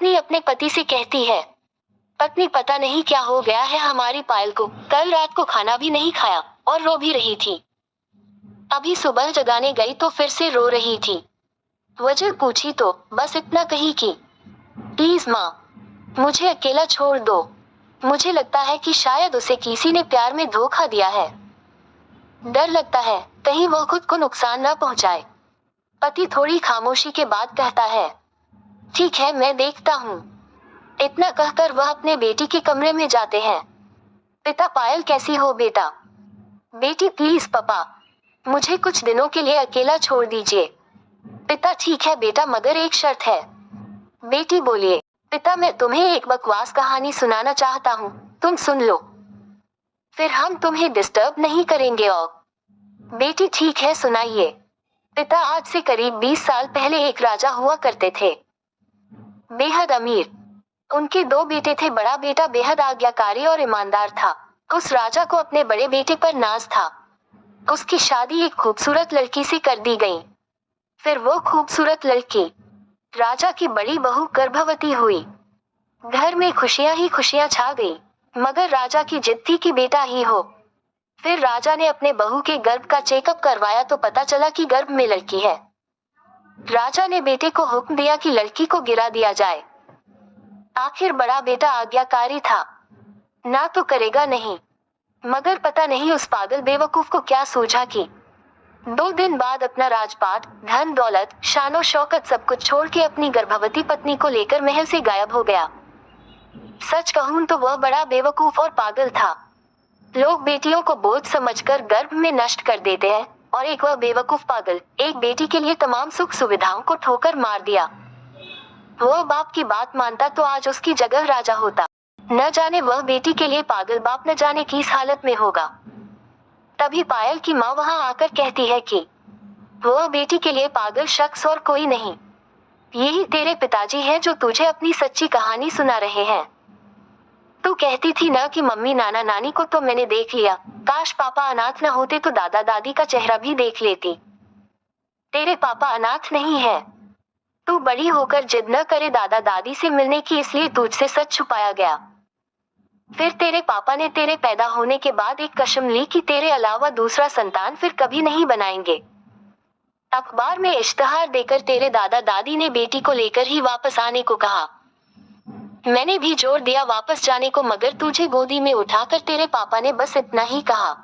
पत्नी अपने पति से कहती है। पत्नी, पता नहीं क्या हो गया है हमारी पायल को, कल रात को खाना भी नहीं खाया और रो भी रही थी। अभी सुबह जगाने गई तो फिर से रो रही थी। वजह पूछी तो बस इतना कही कि प्लीज माँ, मुझे अकेला छोड़ दो। मुझे लगता है कि शायद उसे किसी ने प्यार में धोखा दिया है। डर लगता है कहीं वो खुद को नुकसान न पहुंचाए। पति थोड़ी खामोशी के बाद कहता है, ठीक है, मैं देखता हूँ। इतना कहकर वह अपने बेटी के कमरे में जाते हैं। पिता, पायल कैसी हो बेटा? बेटी, प्लीज पापा, मुझे कुछ दिनों के लिए अकेला छोड़ दीजिए। पिता, ठीक है बेटा, मगर एक शर्त है। बेटी बोलिए। पिता, मैं तुम्हें एक बकवास कहानी सुनाना चाहता हूँ, तुम सुन लो, फिर हम तुम्हें डिस्टर्ब नहीं करेंगे। और बेटी, ठीक है, सुनाइए। पिता, आज से करीब 20 साल पहले एक राजा हुआ करते थे, बेहद अमीर। उनके 2 बेटे थे। बड़ा बेटा बेहद आज्ञाकारी और ईमानदार था। उस राजा को अपने बड़े बेटे पर नाज था। उसकी शादी एक खूबसूरत लड़की से कर दी गई। फिर वो खूबसूरत लड़की राजा की बड़ी बहू गर्भवती हुई। घर में खुशियां ही खुशियां छा गई, मगर राजा की जिद थी कि बेटा ही हो। फिर राजा ने अपने बहू के गर्भ का चेकअप करवाया तो पता चला कि गर्भ में लड़की है। राजा ने बेटे को हुक्म दिया कि लड़की को गिरा दिया जाए। आखिर बड़ा बेटा आज्ञाकारी था, ना तो करेगा नहीं, मगर पता नहीं उस पागल बेवकूफ को क्या सूझा कि 2 दिन बाद अपना राजपाट, धन दौलत, शानो शौकत सब कुछ छोड़ के अपनी गर्भवती पत्नी को लेकर महल से गायब हो गया। सच कहूं तो वह बड़ा बेवकूफ और पागल था। लोग बेटियों को बोझ समझकर गर्भ में नष्ट कर देते हैं, और एक वह बेवकूफ पागल एक बेटी के लिए तमाम सुख सुविधाओं को ठोकर मार दिया। वह बाप की बात मानता तो आज उसकी जगह राजा होता। न जाने वह बेटी के लिए पागल बाप न जाने किस हालत में होगा। तभी पायल की माँ वहां आकर कहती है कि वह बेटी के लिए पागल शख्स और कोई नहीं, यही तेरे पिताजी हैं जो तुझे अपनी सच्ची कहानी सुना रहे हैं। तू कहती थी ना कि मम्मी नाना नानी को तो मैंने देख लिया, काश पापा अनाथ न होते तो दादा दादी का चेहरा भी देख लेती। तेरे पापा अनाथ नहीं है। तू बड़ी होकर जिद न करे दादा दादी से मिलने की, इसलिए तुझसे सच छुपाया गया। फिर तेरे पापा ने तेरे पैदा होने के बाद एक कसम ली कि तेरे अलावा दूसरा संतान फिर कभी नहीं बनाएंगे। अखबार में इश्तहार देकर तेरे दादा दादी ने बेटी को लेकर ही वापस आने को कहा। मैंने भी जोर दिया वापस जाने को, मगर तुझे गोदी में उठाकर तेरे पापा ने बस इतना ही कहा,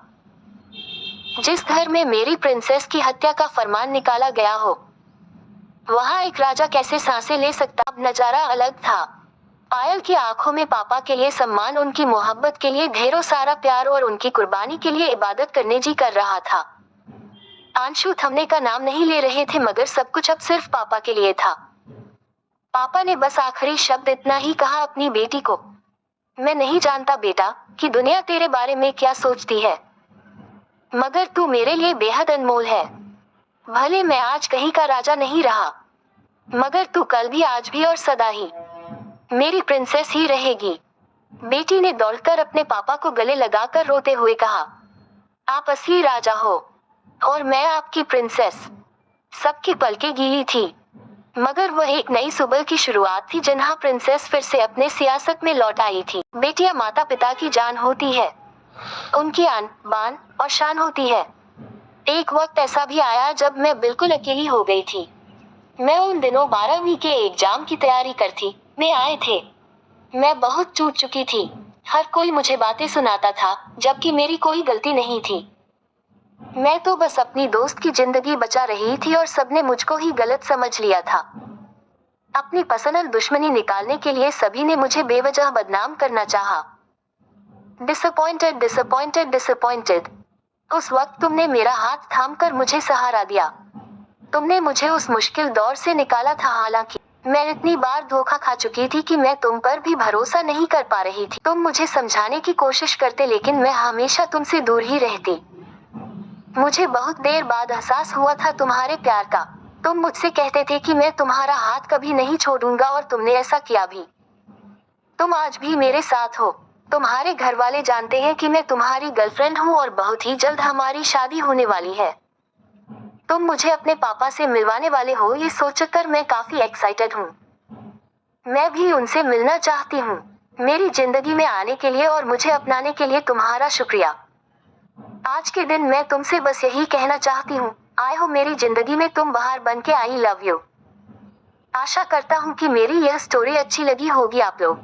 जिस घर में मेरी प्रिंसेस की हत्या का फरमान निकाला गया हो, वहाँ एक राजा कैसे सांसें ले सकता। अब नजारा अलग था। पायल की आंखों में पापा के लिए सम्मान, उनकी मोहब्बत के लिए ढेरों सारा प्यार और उनकी कुर्बानी के लिए इबादत करने जी कर रहा था। आंसू थमने का नाम नहीं ले रहे थे, मगर सब कुछ अब सिर्फ पापा के लिए था। पापा ने बस आखिरी शब्द इतना ही कहा अपनी बेटी को, मैं नहीं जानता बेटा कि दुनिया तेरे बारे में क्या सोचती है, मगर तू मेरे लिए बेहद अनमोल है। भले मैं आज कहीं का राजा नहीं रहा, मगर तू कल भी, आज भी और सदा ही मेरी प्रिंसेस ही रहेगी। बेटी ने दौड़कर अपने पापा को गले लगाकर रोते हुए कहा, आप असली राजा हो और मैं आपकी प्रिंसेस। सबकी पलकें गीली थी, मगर वह एक नई सुबह की शुरुआत थी जहाँ प्रिंसेस फिर से अपने सियासत में लौट आई थी। बेटियां माता पिता की जान होती है, उनकी आन बान और शान होती है। एक वक्त ऐसा भी आया जब मैं बिल्कुल अकेली हो गई थी। मैं उन दिनों 12वीं के एग्जाम की तैयारी करती में आए थे। मैं बहुत टूट चुकी थी। हर कोई मुझे बातें सुनाता था, जबकि मेरी कोई गलती नहीं थी। मैं तो बस अपनी दोस्त की जिंदगी बचा रही थी और सबने मुझको ही गलत समझ लिया था। अपनी पर्सनल दुश्मनी निकालने के लिए सभी ने मुझे बेवजह बदनाम करना चाहा। Disappointed disappointed disappointed. उस वक्त तुमने मेरा हाथ थामकर मुझे सहारा दिया। तुमने मुझे उस मुश्किल दौर से निकाला था। हालांकि मैं इतनी बार धोखा खा चुकी थी कि मैं तुम पर भी भरोसा नहीं कर पा रही थी। तुम मुझे समझाने की कोशिश करते, लेकिन मैं हमेशा तुमसे दूर ही रहती। मुझे बहुत देर बाद एहसास हुआ था तुम्हारे प्यार का। तुम मुझसे कहते थे कि मैं तुम्हारा हाथ कभी नहीं छोड़ूंगा, और तुमने ऐसा किया भी। तुम आज भी मेरे साथ हो। तुम्हारे घर वाले जानते हैं कि मैं तुम्हारी गर्लफ्रेंड हूँ और बहुत ही जल्द हमारी शादी होने वाली है। तुम मुझे अपने पापा से मिलवाने वाले हो, ये सोचकर मैं काफी एक्साइटेड हूँ। मैं भी उनसे मिलना चाहती हूँ। मेरी जिंदगी में आने के लिए और मुझे अपनाने के लिए तुम्हारा शुक्रिया। आज के दिन मैं तुमसे बस यही कहना चाहती हूँ, आए हो मेरी जिंदगी में तुम बाहर बन के, आई लव यू। आशा करता हूँ कि मेरी यह स्टोरी अच्छी लगी होगी आप लोग।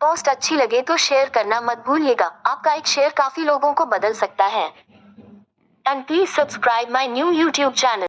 पोस्ट अच्छी लगे तो शेयर करना मत भूलिएगा, आपका एक शेयर काफी लोगों को बदल सकता है। And please subscribe my new YouTube channel.